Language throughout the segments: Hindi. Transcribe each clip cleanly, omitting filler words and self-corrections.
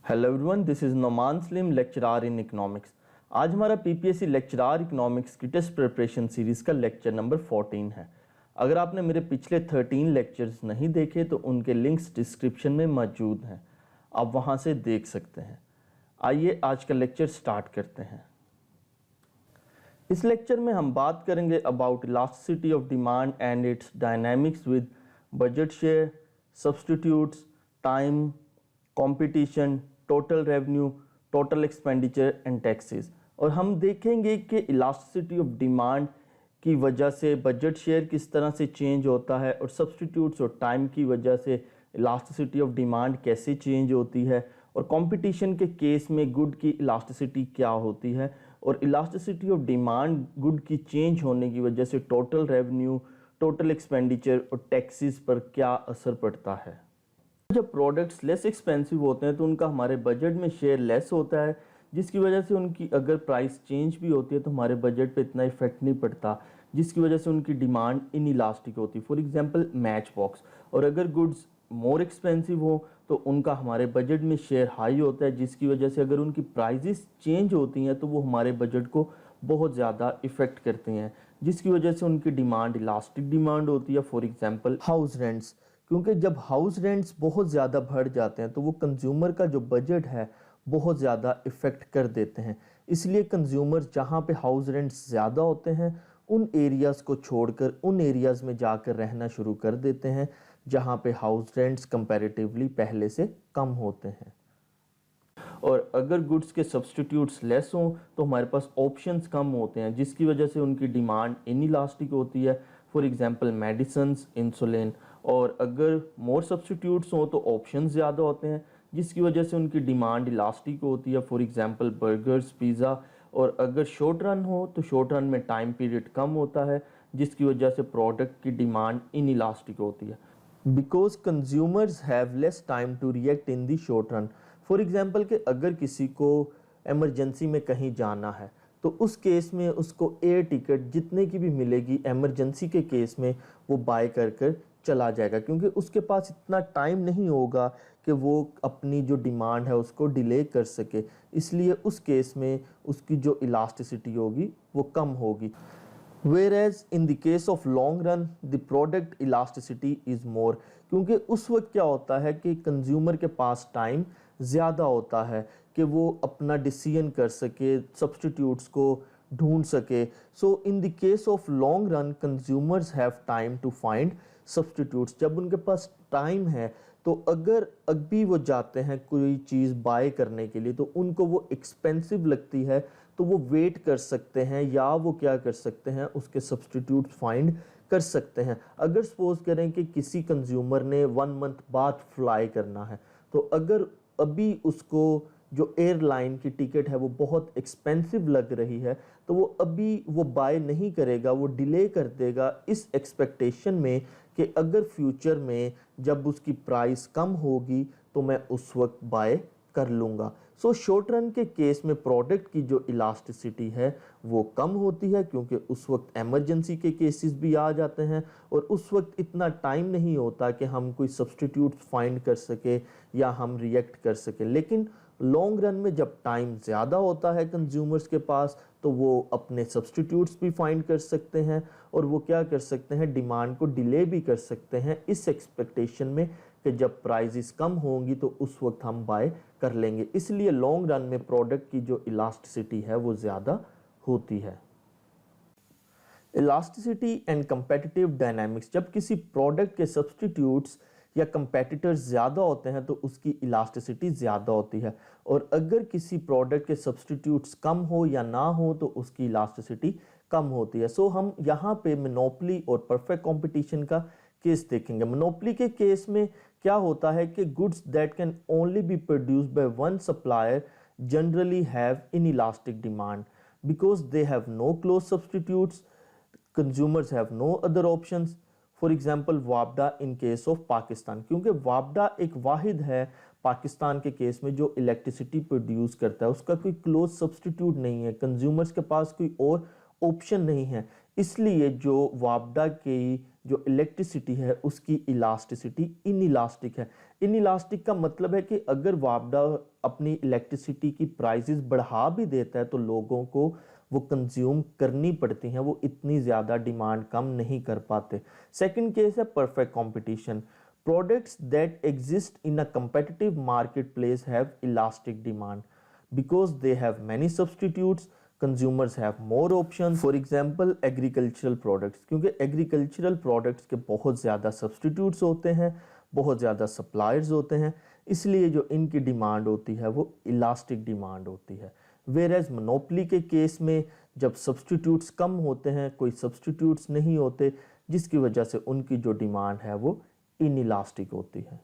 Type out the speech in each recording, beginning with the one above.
Hello everyone, this is Noman Salim, lecturer in economics. आज हमारा पीपीएससी लेक्चरर इकोनॉमिक्स की टेस्ट प्रिपरेशन सीरीज़ का लेक्चर नंबर 14 है। अगर आपने मेरे पिछले 13 लेक्चर्स नहीं देखे तो उनके लिंक्स डिस्क्रिप्शन में मौजूद हैं, आप वहां से देख सकते हैं। आइए आज का लेक्चर स्टार्ट करते हैं। इस लेक्चर में हम बात करेंगे about elasticity of demand and it's dynamics with budget share, substitutes, time, competition, total revenue, total expenditure and taxes. और हम देखेंगे कि इलास्टिसिटी ऑफ डिमांड की वजह से बजट शेयर किस तरह से चेंज होता है और सब्स्टिट्यूट्स और टाइम की वजह से इलास्टिसिटी ऑफ डिमांड कैसे चेंज होती है, और कंपटीशन के केस में गुड की इलास्टिसिटी क्या होती है, और इलास्टिसिटी ऑफ डिमांड गुड की चेंज होने की वजह से टोटल रेवेन्यू, टोटल एक्सपेंडिचर और टैक्सेस पर क्या असर पड़ता है। जब प्रोडक्ट्स लेस एक्सपेंसिव होते हैं तो उनका हमारे बजट में शेयर लेस होता है, जिसकी वजह से उनकी अगर प्राइस चेंज भी होती है तो हमारे बजट पे इतना इफेक्ट नहीं पड़ता, जिसकी वजह से उनकी डिमांड इनइलास्टिक होती है। फॉर एग्जांपल मैच बॉक्स, और अगर गुड्स मोर एक्सपेंसिव हो तो उनका हमारे बजट में शेयर हाई होता है, जिसकी वजह से अगर उनकी प्राइजेस चेंज होती हैं तो वो हमारे बजट को बहुत ज़्यादा इफेक्ट करती हैं, जिसकी वजह से उनकी डिमांड इलास्टिक डिमांड होती है। फॉर एग्जांपल हाउस रेंट्स, क्योंकि जब हाउस रेंट्स बहुत ज़्यादा बढ़ जाते हैं तो वो कंज्यूमर का जो बजट है बहुत ज़्यादा इफ़ेक्ट कर देते हैं। इसलिए कंज्यूमर जहाँ पे हाउस रेंट्स ज़्यादा होते हैं उन एरियाज़ को छोड़कर उन एरियाज़ में जाकर रहना शुरू कर देते हैं जहाँ पे हाउस रेंट्स कंपैरेटिवली पहले से कम होते हैं। और अगर गुड्स के सब्स्टिट्यूट्स लेस हों तो हमारे पास ऑप्शंस कम होते हैं, जिसकी वजह से उनकी डिमांड इनइलास्टिक होती है। For example medicines, insulin. और अगर मोर सब्स्टिट्यूट्स हों तो ऑप्शंस ज़्यादा होते हैं, जिसकी वजह से उनकी डिमांड इलास्टिक होती है। For example burgers, pizza. और अगर शॉर्ट रन हो तो शॉर्ट रन में टाइम पीरियड कम होता है, जिसकी वजह से प्रोडक्ट की डिमांड इनइलास्टिक होती है। Because consumers have less time to react in the short run. For example कि अगर किसी को एमरजेंसी में कहीं जाना है तो उस केस में उसको एयर टिकट जितने की भी मिलेगी एमरजेंसी के केस में वो बाय कर कर चला जाएगा, क्योंकि उसके पास इतना टाइम नहीं होगा कि वो अपनी जो डिमांड है उसको डिले कर सके। इसलिए उस केस में उसकी जो इलास्टिसिटी होगी वो कम होगी। Whereas in the case of long run the product elasticity is more, क्योंकि उस वक्त क्या होता है कि कंज्यूमर के पास टाइम ज़्यादा होता है कि वो अपना डिसीजन कर सके, सब्स्टिट्यूट्स को ढूंढ सके। So in the case of long run consumers have time to find substitutes. जब उनके पास टाइम है तो अगर अभी वो जाते हैं कोई चीज़ बाय करने के लिए तो उनको वो एक्सपेंसिव लगती है तो वो वेट कर सकते हैं, या वो क्या कर सकते हैं उसके सब्स्टिट्यूट फाइंड कर सकते हैं। अगर सपोज करें कि किसी कंज्यूमर ने 1 मंथ बाद फ्लाई करना है तो अगर अभी उसको जो एयरलाइन की टिकट है वो बहुत एक्सपेंसिव लग रही है तो वो अभी वो बाय नहीं करेगा, वो डिले कर देगा इस एक्सपेक्टेशन में कि अगर फ्यूचर में जब उसकी प्राइस कम होगी तो मैं उस वक्त बाय कर लूँगा। सो शॉर्ट रन के केस में प्रोडक्ट की जो इलास्टिसिटी है वो कम होती है, क्योंकि उस वक्त एमरजेंसी के केसेस भी आ जाते हैं और उस वक्त इतना टाइम नहीं होता कि हम कोई सब्स्टिट्यूट फाइंड कर सके या हम रिएक्ट कर सके। लेकिन लॉन्ग रन में जब टाइम ज़्यादा होता है कंज्यूमर्स के पास तो वो अपने सब्स्टिट्यूट्स भी फाइंड कर सकते हैं और वो क्या कर सकते हैं, डिमांड को डिले भी कर सकते हैं इस एक्सपेक्टेशन में कि जब प्राइसेस कम होंगी तो उस वक्त हम बाय कर लेंगे। इसलिए लॉन्ग रन में प्रोडक्ट की जो इलास्टिसिटी है वो ज़्यादा होती है। इलास्टिसिटी एंड कंपेटिटिव डायनामिक्स, जब किसी प्रोडक्ट के सब्स्टिट्यूट्स या कंपेटिटर्स ज़्यादा होते हैं तो उसकी इलास्टिसिटी ज़्यादा होती है, और अगर किसी प्रोडक्ट के सब्स्टिट्यूट्स कम हो या ना हो तो उसकी इलास्टिसिटी कम होती है। सो हम यहाँ पे मोनोपोली और परफेक्ट कंपटीशन का केस देखेंगे। मोनोपोली के केस में क्या होता है कि goods that can only be produced by one supplier generally have inelastic demand because they have no close substitutes, consumers have no other options. For example वापडा इन केस ऑफ पाकिस्तान, क्योंकि वापडा एक वाहिद है पाकिस्तान के केस में जो इलेक्ट्रिसिटी प्रोड्यूस करता है, उसका कोई क्लोज सब्स्टिट्यूट नहीं है, कंज्यूमर्स के पास कोई और ऑप्शन नहीं है। इसलिए जो वापडा की जो इलेक्ट्रिसिटी है उसकी इलास्टिसिटी इनइलास्टिक है। इनइलास्टिक का मतलब है कि अगर वापडा अपनी इलेक्ट्रिसिटी की प्राइसेस बढ़ा भी देता है तो लोगों को वो कंज्यूम करनी पड़ती हैं, वो इतनी ज़्यादा डिमांड कम नहीं कर पाते। सेकंड केस है perfect competition. Products that exist in a competitive marketplace have elastic demand because they have many substitutes. Consumers have more options. For example, agricultural products, क्योंकि agricultural products के बहुत ज़्यादा substitutes होते हैं, बहुत ज़्यादा suppliers होते हैं, इसलिए जो इनकी डिमांड होती है वो इलास्टिक डिमांड होती है। वेयर मोनोपली के केस में जब सब्सटीट्यूट्स कम होते हैं, कोई सब्सटीट्यूट्स नहीं होते, जिसकी वजह से उनकी जो डिमांड है वो इनइलास्टिक होती है।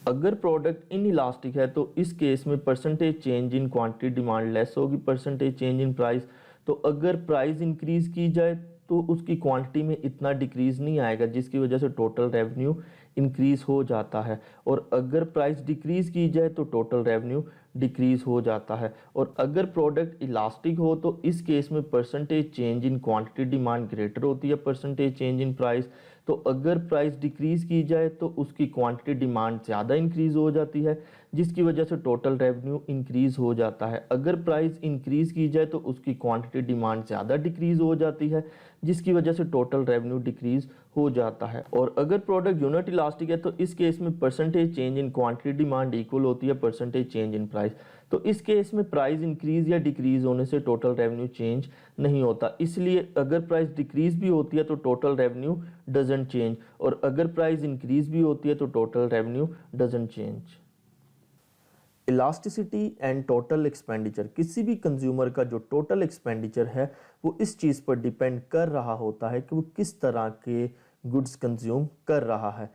अगर प्रोडक्ट इनइलास्टिक है तो इस केस में percentage change in quantity demand less होगी, परसेंटेज चेंज इन प्राइस। तो अगर प्राइस इंक्रीज की जाए तो उसकी क्वांटिटी में इतना डिक्रीज नहीं आएगा, जिसकी वजह से टोटल रेवेन्यू इंक्रीज हो जाता है। और अगर प्राइस डिक्रीज की जाए तो टोटल रेवेन्यू डिक्रीज हो जाता है। और अगर प्रोडक्ट इलास्टिक हो तो इस केस में percentage change in quantity demand greater होती है परसेंटेज चेंज इन प्राइस। तो अगर प्राइस डिक्रीज की जाए तो उसकी क्वांटिटी डिमांड ज़्यादा इंक्रीज हो जाती है, जिसकी वजह से टोटल रेवेन्यू इंक्रीज हो जाता है। अगर प्राइस इंक्रीज की जाए तो उसकी क्वांटिटी डिमांड ज़्यादा डिक्रीज हो जाती है, जिसकी वजह से टोटल रेवेन्यू डिक्रीज हो जाता है। और अगर प्रोडक्ट यूनिट इलास्टिक है तो इस केस में percentage change in quantity demand equal होती है परसेंटेज चेंज इन प्राइस। तो इस केस में प्राइस इंक्रीज या डिक्रीज होने से टोटल रेवेन्यू चेंज नहीं होता, इसलिए अगर प्राइस डिक्रीज भी होती है तो टोटल रेवेन्यू डजंट चेंज, और अगर प्राइस इंक्रीज भी होती है तो total revenue doesn't change. Elasticity and total expenditure, किसी भी कंज्यूमर का जो टोटल एक्सपेंडिचर है वो इस चीज़ पर डिपेंड कर रहा होता है कि वो किस तरह के गुड्स कंज्यूम कर रहा है।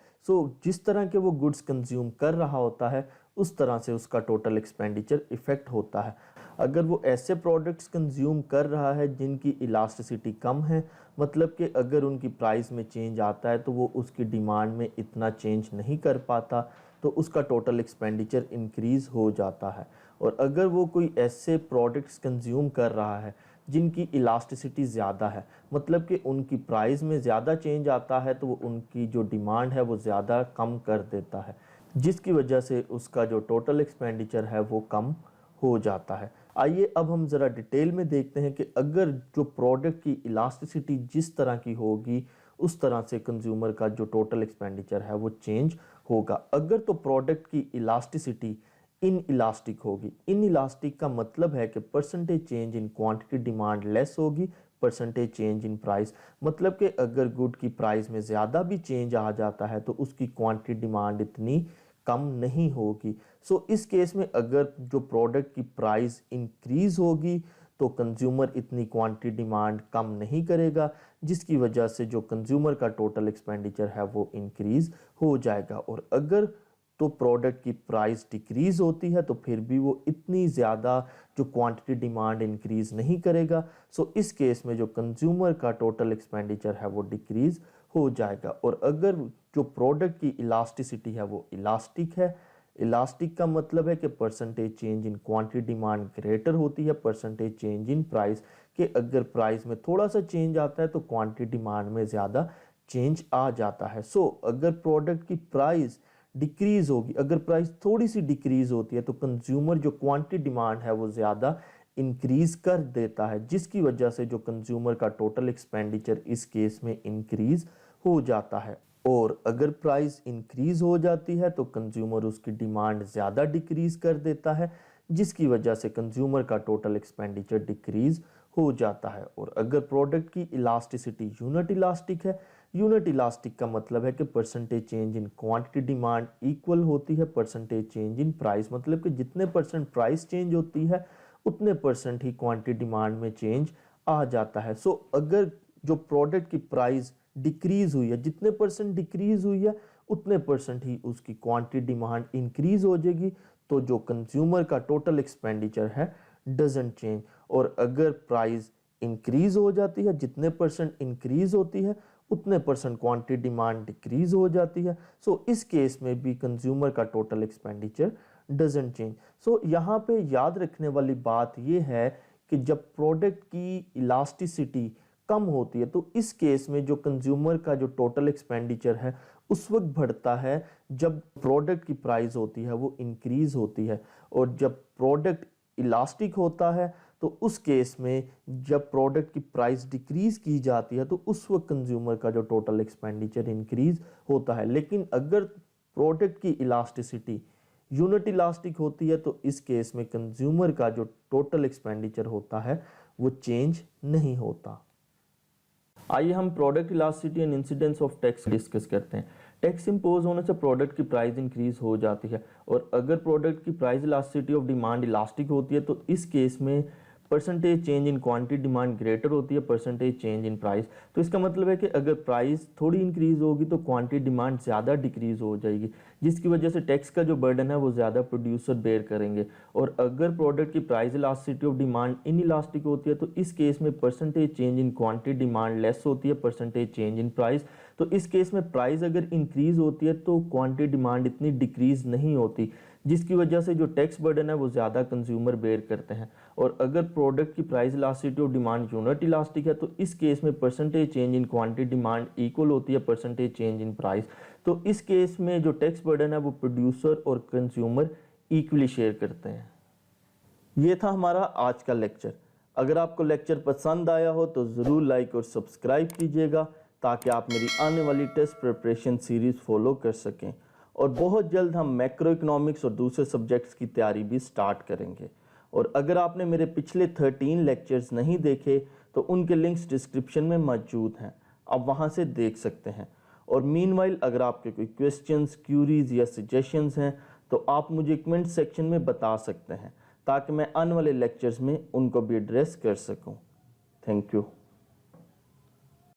जिस तरह के वो गुड्स कंज्यूम कर रहा होता है उस तरह से उसका टोटल एक्सपेंडिचर इफेक्ट होता है। अगर वो ऐसे प्रोडक्ट्स कंज्यूम कर रहा है जिनकी इलास्टिसिटी कम है, मतलब कि अगर उनकी प्राइस में चेंज आता है तो वो उसकी डिमांड में इतना चेंज नहीं कर पाता, तो उसका टोटल एक्सपेंडिचर इंक्रीज़ हो जाता है। और अगर वो कोई ऐसे प्रोडक्ट्स कंज्यूम कर रहा है जिनकी इलास्टिसिटी ज़्यादा है, मतलब कि उनकी प्राइस में ज़्यादा चेंज आता है, तो वो उनकी जो डिमांड है वो ज़्यादा कम कर देता है, जिसकी वजह से उसका जो टोटल एक्सपेंडिचर है वो कम हो जाता है। आइए अब हम ज़रा डिटेल में देखते हैं कि अगर जो प्रोडक्ट की इलास्टिसिटी जिस तरह की होगी उस तरह से कंज्यूमर का जो टोटल एक्सपेंडिचर है वो चेंज होगा। अगर तो प्रोडक्ट की इलास्टिसिटी इन इलास्टिक होगी, इन इलास्टिक का मतलब है कि percentage change in quantity demand less होगी परसेंटेज चेंज इन प्राइस, मतलब कि अगर गुड की प्राइस में ज़्यादा भी चेंज आ जाता है तो उसकी क्वांटिटी डिमांड इतनी कम नहीं होगी। इस केस में अगर जो प्रोडक्ट की प्राइस इंक्रीज होगी तो कंज्यूमर इतनी क्वांटिटी डिमांड कम नहीं करेगा, जिसकी वजह से जो कंज्यूमर का टोटल एक्सपेंडिचर है वो इंक्रीज हो जाएगा। और अगर तो प्रोडक्ट की प्राइस डिक्रीज होती है तो फिर भी वो इतनी ज़्यादा जो क्वांटिटी डिमांड इंक्रीज नहीं करेगा। इस केस में जो कंज्यूमर का टोटल एक्सपेंडिचर है वो डिक्रीज हो जाएगा। और अगर जो प्रोडक्ट की इलास्टिसिटी है वो इलास्टिक है, इलास्टिक का मतलब है कि percentage change in quantity demand greater होती है परसेंटेज चेंज इन प्राइस, कि अगर प्राइस में थोड़ा सा चेंज आता है तो क्वांटिटी डिमांड में ज़्यादा चेंज आ जाता है। अगर प्रोडक्ट की प्राइस डिक्रीज होगी, अगर प्राइस थोड़ी सी डिक्रीज होती है तो कंज्यूमर जो क्वांटिटी डिमांड है वो ज़्यादा इंक्रीज कर देता है, जिसकी वजह से जो कंज्यूमर का टोटल एक्सपेंडिचर इस केस में इंक्रीज हो जाता है। और अगर प्राइस इंक्रीज हो जाती है तो कंज्यूमर उसकी डिमांड ज़्यादा डिक्रीज कर देता है, जिसकी वजह से कंज्यूमर का टोटल एक्सपेंडिचर डिक्रीज हो जाता है। और अगर प्रोडक्ट की इलास्टिसिटी यूनिट इलास्टिक है, यूनिट इलास्टिक का मतलब है कि percentage change in quantity demand equal होती है परसेंटेज चेंज इन प्राइस, मतलब कि जितने परसेंट प्राइस चेंज होती है उतने परसेंट ही क्वांटिटी डिमांड में चेंज आ जाता है। अगर जो प्रोडक्ट की प्राइस डिक्रीज हुई है, जितने परसेंट डिक्रीज हुई है उतने परसेंट ही उसकी क्वांटिटी डिमांड इंक्रीज हो जाएगी, तो जो कंज्यूमर का टोटल एक्सपेंडिचर है डजंट चेंज। और अगर प्राइस इंक्रीज हो जाती है, जितने परसेंट इंक्रीज होती है उतने परसेंट क्वांटिटी डिमांड डिक्रीज हो जाती है। इस केस में भी कंज्यूमर का टोटल एक्सपेंडिचर डजंट चेंज। यहाँ पे याद रखने वाली बात यह है कि जब प्रोडक्ट की इलास्टिसिटी कम होती है तो इस केस में जो कंज्यूमर का जो टोटल एक्सपेंडिचर है उस वक्त बढ़ता है जब प्रोडक्ट की प्राइस होती है वो इंक्रीज होती है, और जब प्रोडक्ट इलास्टिक होता है तो उस केस में जब प्रोडक्ट की प्राइस डिक्रीज की जाती है तो उस वक्त कंज्यूमर का जो टोटल एक्सपेंडिचर इंक्रीज होता है। लेकिन अगर प्रोडक्ट की इलास्टिसिटी यूनिट इलास्टिक होती है तो इस केस में कंज्यूमर का जो टोटल एक्सपेंडिचर होता है वो चेंज नहीं होता। आइए हम product elasticity and incidence of tax discuss करते हैं। टैक्स इंपोज होने से प्रोडक्ट की प्राइस इंक्रीज हो जाती है, और अगर प्रोडक्ट की price elasticity of demand elastic होती है तो इस केस में percentage change in quantity demand greater होती है परसेंटेज चेंज इन प्राइस। तो इसका मतलब है कि अगर प्राइस थोड़ी इंक्रीज होगी तो क्वांटिटी डिमांड ज़्यादा डिक्रीज हो जाएगी, जिसकी वजह से टैक्स का जो बर्डन है वो ज़्यादा प्रोड्यूसर बेयर करेंगे। और अगर प्रोडक्ट की price elasticity of demand in elastic होती है तो इस केस में percentage change in quantity demand less होती है परसेंटेज चेंज इन प्राइस। तो इस केस में प्राइस अगर इंक्रीज होती है तो क्वांटिटी डिमांड इतनी डिक्रीज नहीं होती, जिसकी वजह से जो टैक्स बर्डन है वो ज़्यादा कंज्यूमर बेयर करते हैं। और अगर प्रोडक्ट की price elasticity of demand unit elastic है तो इस केस में percentage change in quantity demand equal होती है परसेंटेज चेंज इन प्राइस। तो इस केस में जो टैक्स बर्डन है वो प्रोड्यूसर और कंज्यूमर इक्वली शेयर करते हैं। ये था हमारा आज का लेक्चर। अगर आपको लेक्चर पसंद आया हो तो ज़रूर लाइक और सब्सक्राइब कीजिएगा ताकि आप मेरी आने वाली टेस्ट प्रिपरेशन सीरीज़ फॉलो कर सकें। और बहुत जल्द हम मैक्रो इकोनॉमिक्स और दूसरे सब्जेक्ट्स की तैयारी भी स्टार्ट करेंगे। और अगर आपने मेरे पिछले 13 लेक्चर्स नहीं देखे तो उनके लिंक्स डिस्क्रिप्शन में मौजूद हैं, आप वहां से देख सकते हैं। और मीनवाइल अगर आपके कोई क्वेश्चंस, क्यूरीज या सजेशंस हैं तो आप मुझे कमेंट सेक्शन में बता सकते हैं ताकि मैं आने वाले लेक्चर्स में उनको भी एड्रेस कर सकूं। Thank you.